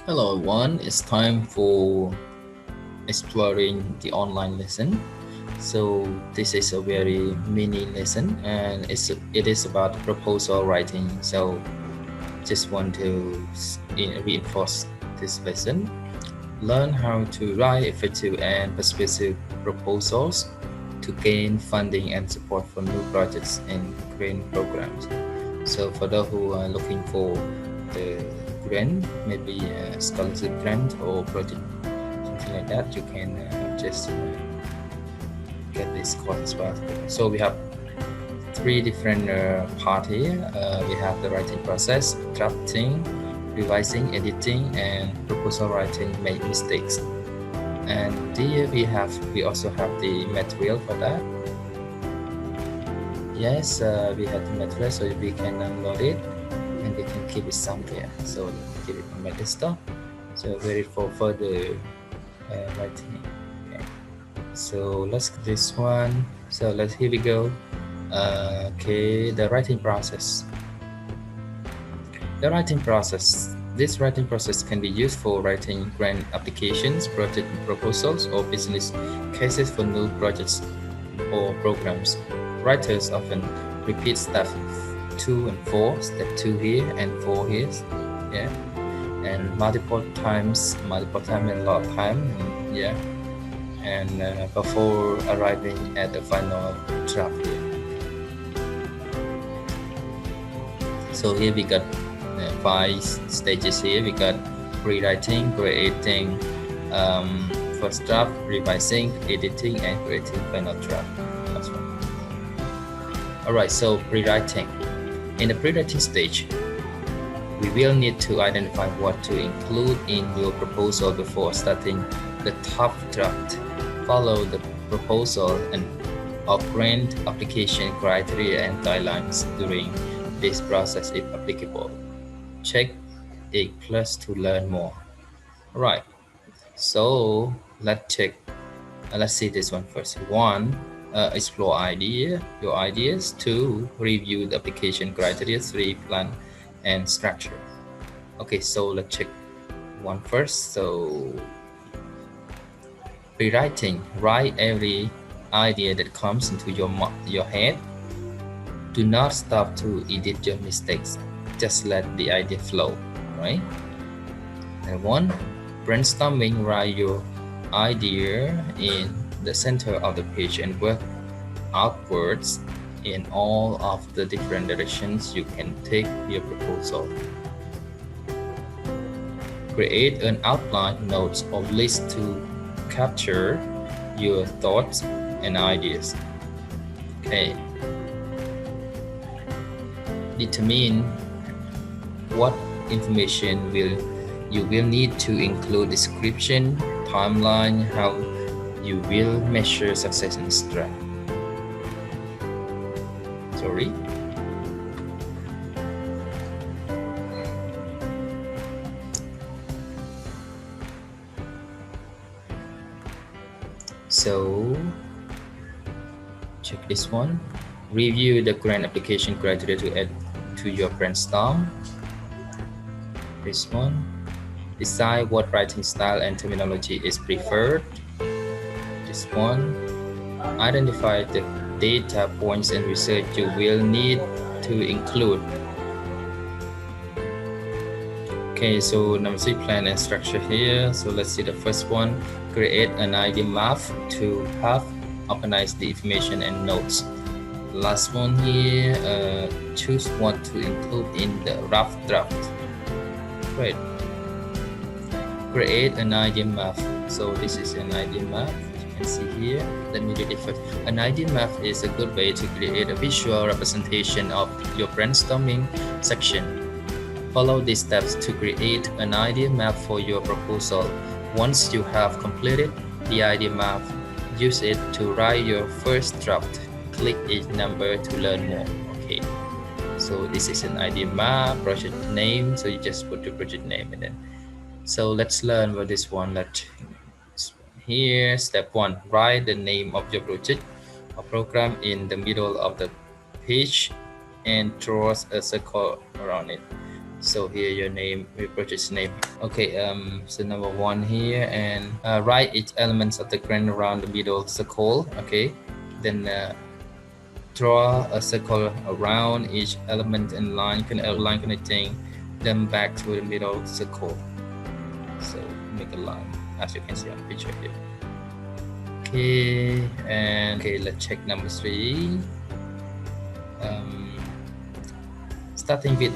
Hello everyone, it's time for exploring the online lesson. So this is a very mini lesson and it is about proposal writing. So just want to reinforce this lesson. Learn how to write effective and persuasive proposals to gain funding and support for new projects and grant programs. So for those who are looking for the grant, maybe a scholarship grant or project, something like that, you can just get this course as well. So we have three different parts here. We have the writing process, drafting, revising, editing, and proposal writing make mistakes. And here we also have the material for that. Yes, we have the material, so we can download it and we can keep it somewhere. So keep it on my desktop. So ready for further writing. Okay. So let's get this one. So here we go. Okay, the writing process. The writing process. This writing process can be used for writing grant applications, project proposals, or business cases for new projects or programs. Writers often repeat step 2 and 4, step 2 here and 4 here, yeah, and multiple times and a lot of time, yeah, and before arriving at the final draft here. So here we got 5 stages here. We got rewriting, creating, first draft, revising, editing, and creating final draft. That's one. Alright, so pre-writing. In the pre-writing stage, we will need to identify what to include in your proposal before starting the top draft. Follow the proposal and grant application criteria and guidelines during this process if applicable. Check A+ to learn more. Alright, so let's see this one first. 1. Explore your ideas. 2. Review the application criteria. 3. Plan and structure. Okay, so let's check 1 first. So rewriting. Write every idea that comes into your head. Do not stop to edit your mistakes. Just let the idea flow, right? And 1. Brainstorming. Write your idea in the center of the page and work outwards in all of the different directions you can take your proposal. Create an outline, notes, or list to capture your thoughts and ideas. Okay. Determine what information you will need to include: description, timeline, how you will measure success and strength. Sorry. So check this one. Review the grant application criteria to add to your brainstorm. This one. Decide what writing style and terminology is preferred. This one. Identify the data points and research you will need to include. Okay, so number 3, plan and structure here. So let's see the first one. Create an idea map to have organize the information and notes. Last one here, choose what to include in the rough draft. Great. Create an idea map. So this is an idea map. You can see here. Let me read it first. An idea map is a good way to create a visual representation of your brainstorming section. Follow these steps to create an idea map for your proposal. Once you have completed the idea map, use it to write your first draft. Click each number to learn more. Okay, so this is an idea map, project name, so you just put your project name in it. So let's learn about this one. Here, step 1, write the name of your project or program in the middle of the page and draw a circle around it. So here your name, your project name. Okay, so number 1 here, and write each element of the grant around the middle circle. Okay, then draw a circle around each element and line connecting them back to the middle circle. So make a line as you can see on the picture here. Okay, and okay, let's check number 3. Starting with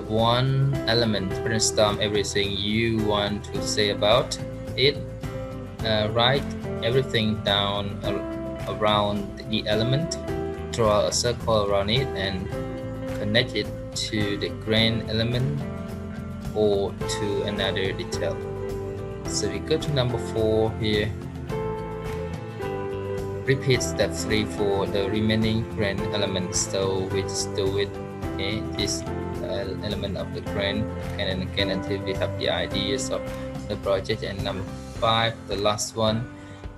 one element, brainstorm everything you want to say about it. Write everything down around the element, draw a circle around it, and connect it to the green element or to another detail. So we go to number 4 here. Repeat step 3 for the remaining green elements. So we just do it, okay, this element of the green again and again until we have the ideas of the project. And number 5, the last one,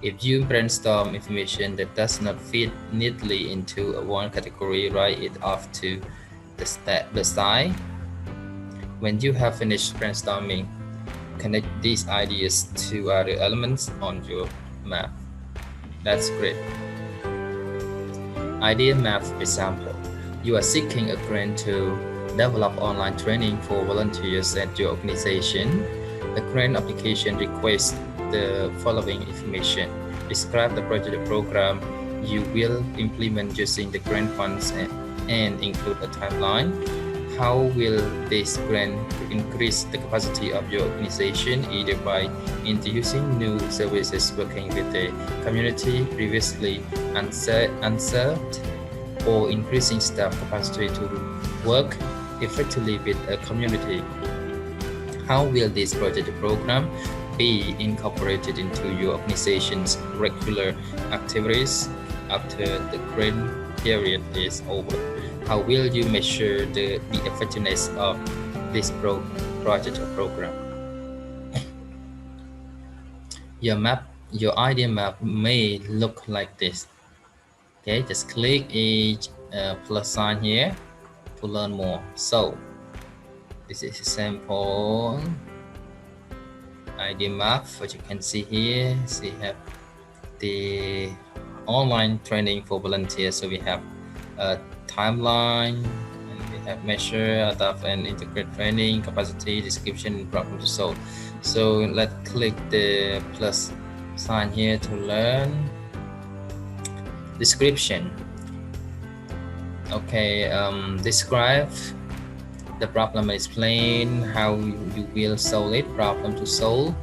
if you brainstorm information that does not fit neatly into one category, write it off to the side. When you have finished brainstorming, connect these ideas to other elements on your map. That's great. Idea map example. You are seeking a grant to develop online training for volunteers at your organization. The grant application requests the following information. Describe the project program you will implement using the grant funds and include a timeline. How will this grant increase the capacity of your organization, either by introducing new services, working with the community previously unserved, or increasing staff capacity to work effectively with a community? How will this project program be incorporated into your organization's regular activities after the grant period is over? How will you measure the effectiveness of this project or program? Your idea map may look like this. Okay, just click each plus sign here to learn more. So this is a sample idea map. What you can see here, we have the online training for volunteers. So we have a timeline, and we have measure, adapt and integrate training, capacity, description, problem to solve. So let's click the plus sign here to learn. Description. Okay, describe the problem, explain how you will solve it. Problem to solve,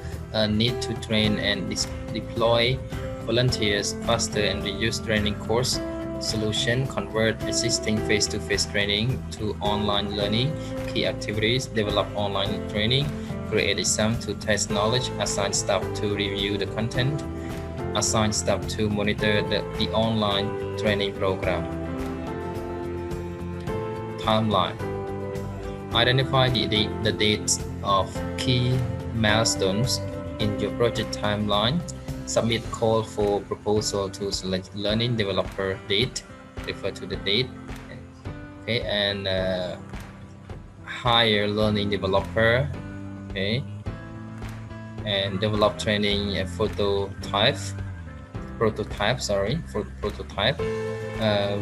need to train and deploy volunteers faster and reduce training costs. Solution, convert existing face-to-face training to online learning. Key activities, develop online training, create exam to test knowledge, assign staff to review the content, assign staff to monitor the online training program. Timeline. Identify the dates of key milestones in your project timeline. Submit call for proposal to select learning developer date, refer to the date. Okay, and hire learning developer. Okay, and develop training prototype.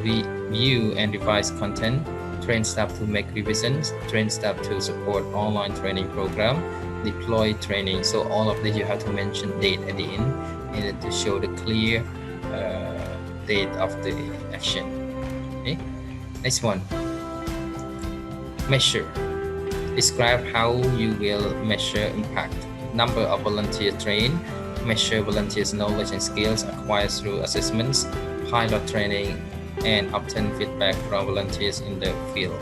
Review and revise content. Train staff to make revisions. Train staff to support online training program. Deploy training. So all of this you have to mention date at the end and to show the clear date of the action. Okay. Next one. Measure. Describe how you will measure impact. Number of volunteers trained. Measure volunteers' knowledge and skills acquired through assessments, pilot training, and obtain feedback from volunteers in the field.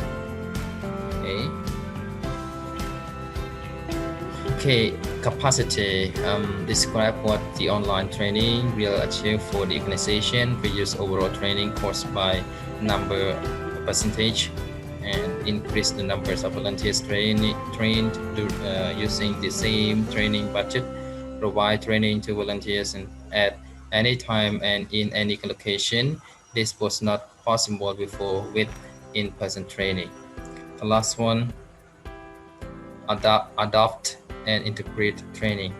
Okay, capacity. Describe what the online training will achieve for the organization. Reduce overall training cost by number percentage, and increase the numbers of volunteers trained using the same training budget. Provide training to volunteers at any time and in any location. This was not possible before with in-person training. The last one, adopt and integrate training.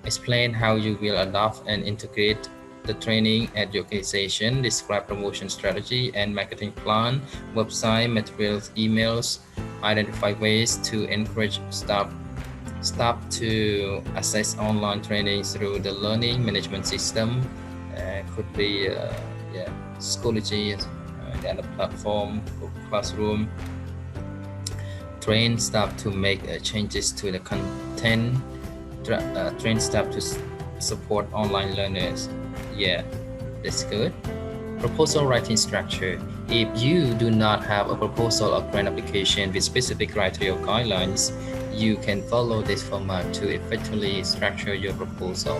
Explain how you will adopt and integrate the training at your organization. Describe promotion strategy and marketing plan, website materials, emails. Identify ways to encourage staff to access online training through the learning management system. Could be yeah, Schoology, and a platform, Classroom. Train staff to make changes to the content. Train staff to support online learners. Yeah, that's good. Proposal writing structure. If you do not have a proposal or grant application with specific criteria or guidelines, you can follow this format to effectively structure your proposal.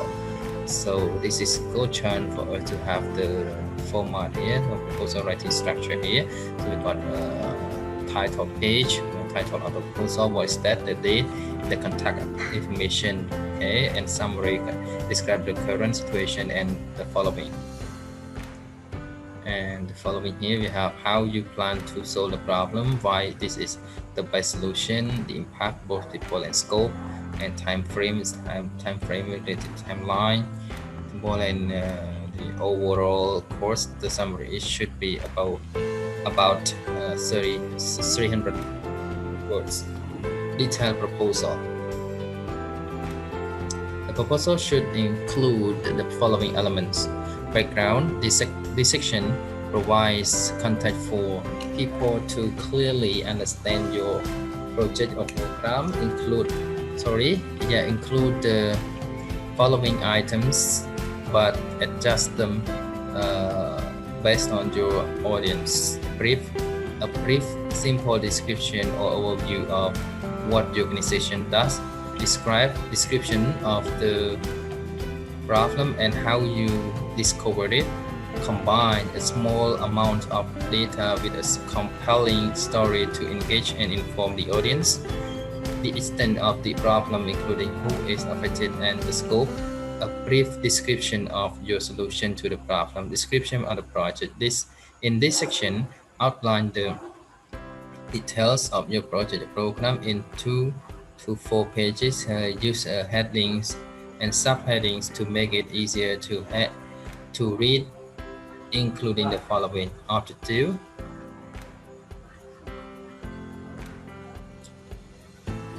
So this is good chance for us to have the format here, the proposal writing structure here. So we got title page, title of the proposal, what is that, the date, the contact information, okay, and summary, describe the current situation and the following. And the following here we have how you plan to solve the problem, why this is the best solution, the impact, both people and scope, and time frames, time frame related timeline, more than the overall course. The summary should be about 300 words. Detailed proposal. The proposal should include the following elements. Background. This section provides context for people to clearly understand your project or program. Include the following items, but adjust them based on your audience. A brief, simple description or overview of what your organization does. Description of the problem and how you discovered it. Combine a small amount of data with a compelling story to engage and inform the audience. The extent of the problem, including who is affected and the scope. A brief description of your solution to the problem. Description of the project. In this section, outline the details of your project program in 2 to 4 pages. Use headings and subheadings to make it easier to read, including the following. Objective.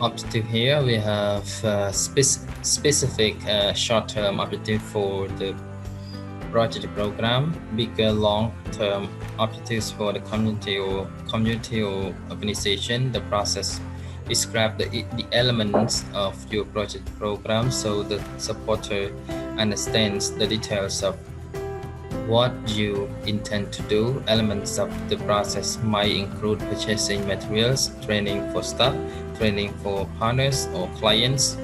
Objective here we have specific short-term objective for the project program, bigger long-term objectives for the community or organization. The process. Describe the elements of your project program so the supporter understands the details of what you intend to do. Elements of the process might include purchasing materials, training for staff, training for partners or clients,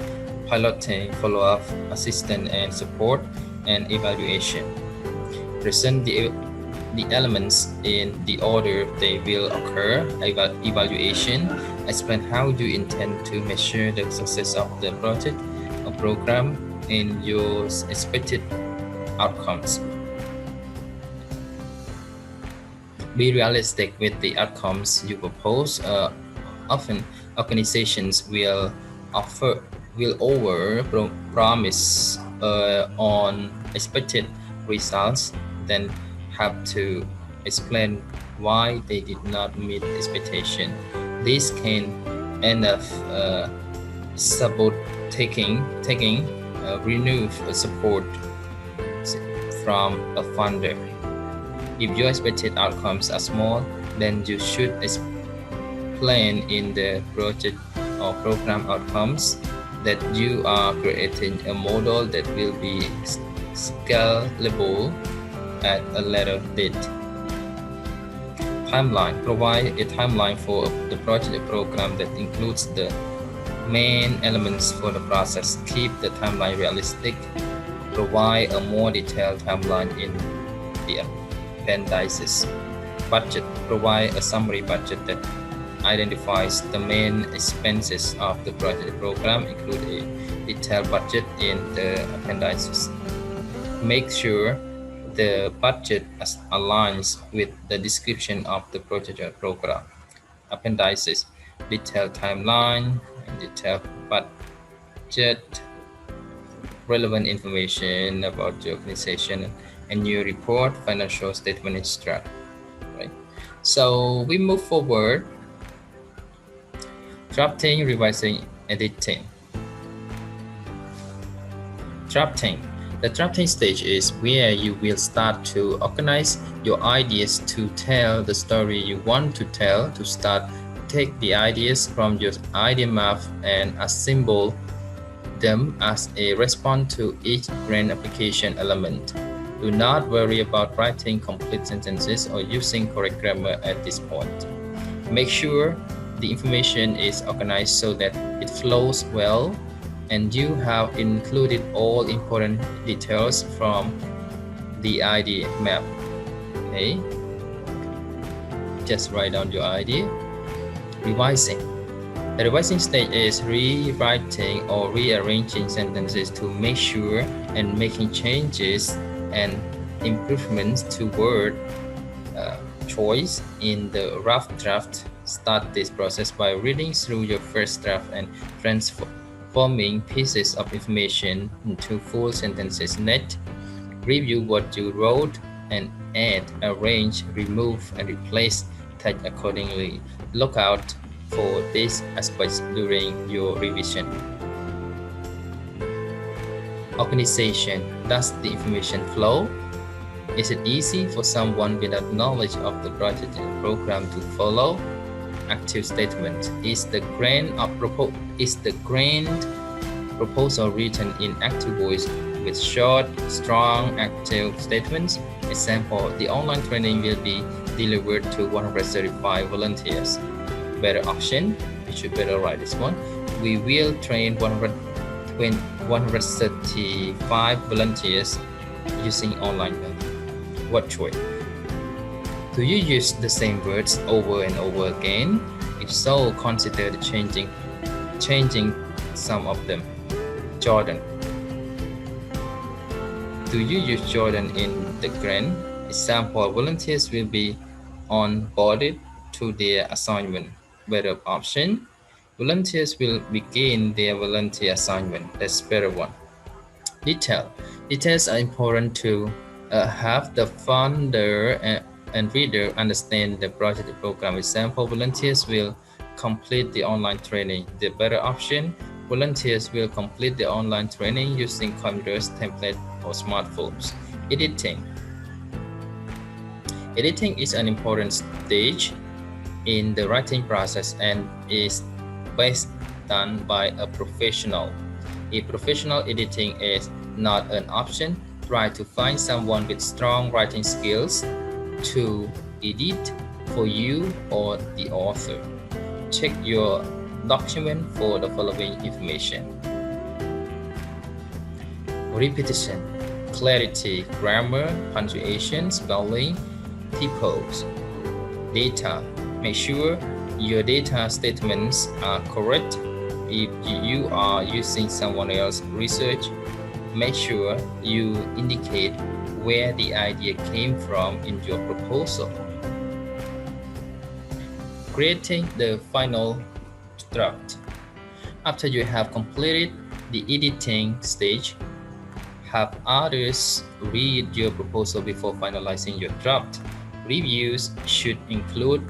piloting, follow-up, assistance and support, and evaluation. Present the elements in the order they will occur. Evaluation. Explain how you intend to measure the success of the project or program and your expected outcomes. Be realistic with the outcomes you propose. Often, organizations will over-promise on expected results, then have to explain why they did not meet expectation. This can end up taking renewed support from a funder. If your expected outcomes are small, then you should explain in the project or program outcomes that you are creating a model that will be scalable at a later date. Timeline. Provide a timeline for the project program that includes the main elements for the process. Keep the timeline realistic. Provide a more detailed timeline in the appendices. Budget. Provide a summary budget that identifies the main expenses of the project program. Include a detailed budget in the appendices. Make sure the budget aligns with the description of the project program. Appendices. Detailed timeline, detail, but just relevant information about your organization and your report, financial statement, etc. Right. So we move forward. Drafting, revising, editing. Drafting. The drafting stage is where you will start to organize your ideas to tell the story you want to tell. To start, take the ideas from your idea map and assemble them as a response to each grand application element. Do not worry about writing complete sentences or using correct grammar at this point. Make sure the information is organized so that it flows well and you have included all important details from the idea map. Okay, just write down your idea. Revising. The revising stage is rewriting or rearranging sentences to make sure and making changes and improvements to word choice in the rough draft. Start this process by reading through your first draft and transforming pieces of information into full sentences. Next, review what you wrote and add, arrange, remove, and replace text accordingly. Look out for these aspects during your revision. Organization. Does the information flow? Is it easy for someone without knowledge of the project program to follow? Active statement. Is the grand proposal written in active voice with short, strong, active statements? Example, the online training will be delivered to 135 volunteers. Better option, you should better write this one. We will train 135 volunteers using online learning. What choice? Do you use the same words over and over again? If so, consider changing some of them. Jordan. Do you use Jordan in the grant? Example, volunteers will be onboarded to their assignment. Better option, volunteers will begin their volunteer assignment. That's better one. Details are important to have the funder and reader understand the project program. Example, volunteers will complete the online training. The better option, volunteers will complete the online training using computers, tablet, or smartphones. Editing. Editing is an important stage in the writing process and is best done by a professional. If professional editing is not an option, try to find someone with strong writing skills to edit for you or the author. Check your document for the following information. Repetition, clarity, grammar, punctuation, spelling, typos. Data. Make sure your data statements are correct. If you are using someone else's research, make sure you indicate where the idea came from in your proposal. Creating the final draft. After you have completed the editing stage, have others read your proposal before finalizing your draft. Reviews should include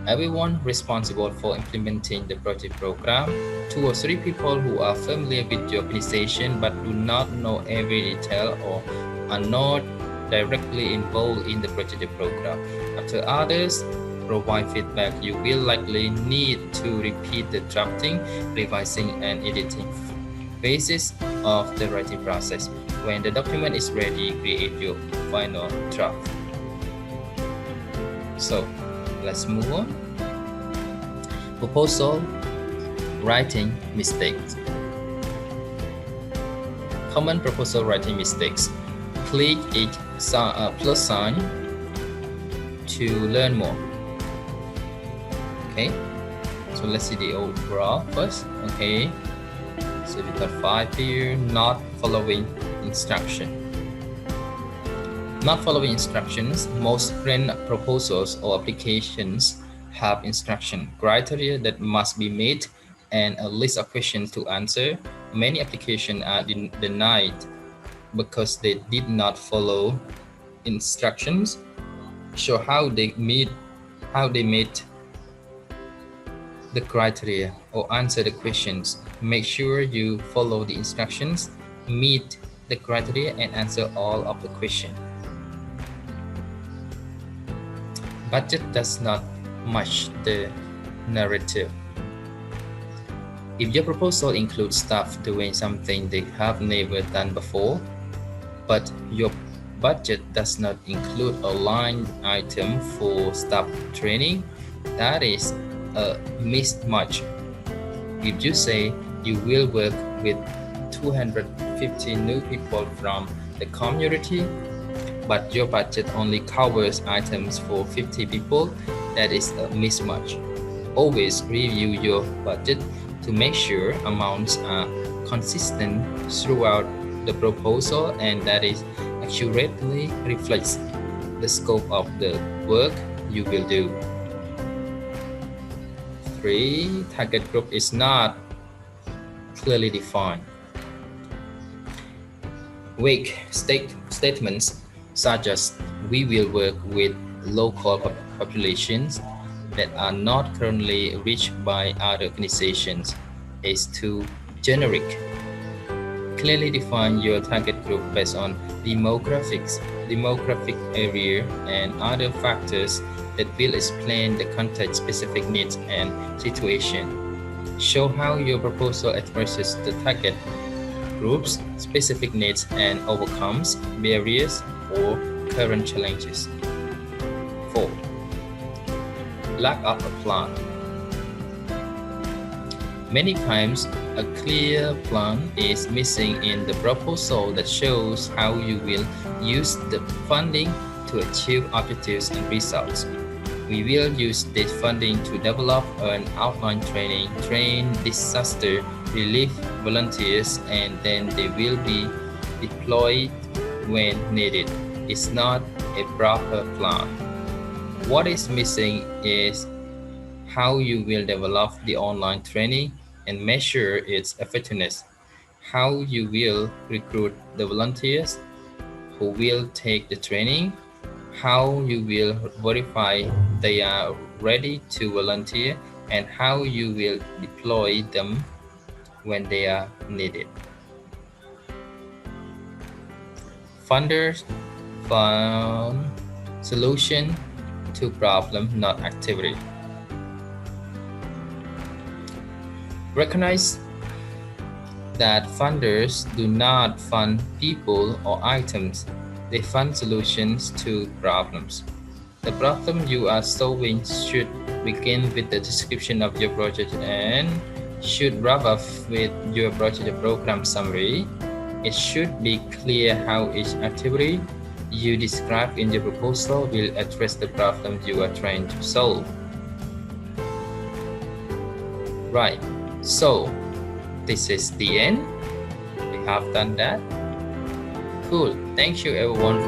everyone responsible for implementing the project program, 2 or 3 people who are familiar with your organization but do not know every detail or are not directly involved in the project program. After others provide feedback, you will likely need to repeat the drafting, revising, and editing phases of the writing process. When the document is ready, create your final draft. So, let's move on. Proposal writing mistakes. Common proposal writing mistakes. Click each plus sign to learn more. Okay, so let's see the overall first. Okay, so we got 5 here. Not following instruction. Not following instructions. Most grant proposals or applications have instruction criteria that must be met and a list of questions to answer. Many applications are denied because they did not follow instructions. Show how they meet the criteria or answer the questions. Make sure you follow the instructions, meet the criteria, and answer all of the questions. Budget does not match the narrative. If your proposal includes staff doing something they have never done before, but your budget does not include a line item for staff training, that is a mismatch. If you say you will work with 250 new people from the community, but your budget only covers items for 50 people, that is a mismatch. Always review your budget to make sure amounts are consistent throughout the proposal and that it accurately reflects the scope of the work you will do. 3. Target group is not clearly defined. Vague statements such as "we will work with local populations that are not currently reached by other organizations" is too generic. Clearly define your target group based on demographic area, and other factors that will explain the context-specific needs and situation. Show how your proposal addresses the target group's specific needs and overcomes barriers or current challenges. 4. Lack of a plan. Many times, a clear plan is missing in the proposal that shows how you will use the funding to achieve objectives and results. We will use this funding to develop an outline training, train disaster relief volunteers, and then they will be deployed when needed. It's not a proper plan. What is missing is how you will develop the online training and measure its effectiveness, how you will recruit the volunteers who will take the training, how you will verify they are ready to volunteer, and how you will deploy them when they are needed. Funders found solution to problem, not activity. Recognize that funders do not fund people or items. They fund solutions to problems. The problem you are solving should begin with the description of your project and should wrap up with your project program summary. It should be clear how each activity you describe in your proposal will address the problem you are trying to solve. Right, so this is the end. We have done that. Cool. Thank you everyone